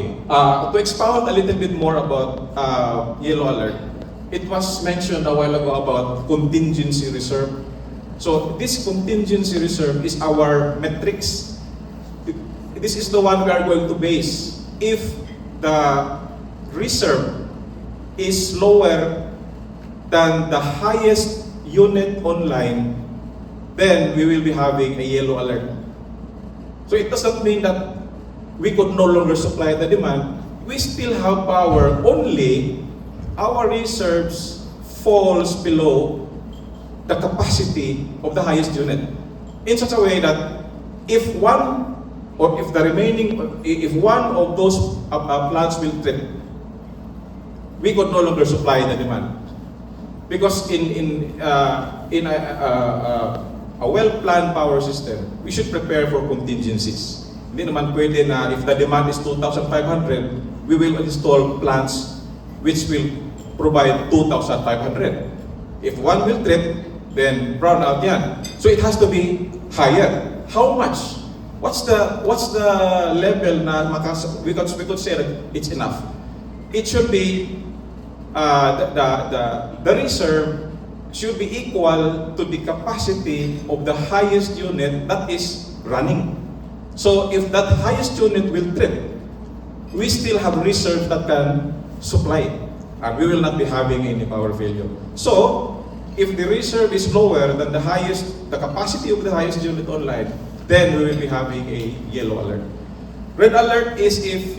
To expound a little bit more about yellow alert, it was mentioned a while ago about contingency reserve. So this contingency reserve is our metrics. This is the one we are going to base. If the reserve is lower than the highest unit online, then we will be having a yellow alert. So it does not mean that we could no longer supply the demand. We still have power, only our reserves falls below the capacity of the highest unit, in such a way that if one or if the remaining, if one of those plants will trip, we could no longer supply the demand. Because in a well-planned power system, we should prepare for contingencies. Hindi naman pwede na if the demand is 2,500, we will install plants which will provide 2,500. If one will trip, then brown out yan. So it has to be higher. How much? What's the level na we could say that it's enough? It should be the reserve should be equal to the capacity of the highest unit that is running. So if that highest unit will trip, we still have reserves that can supply, and we will not be having any power failure. So if the reserve is lower than the capacity of the highest unit online, then we will be having a yellow alert. Red alert is if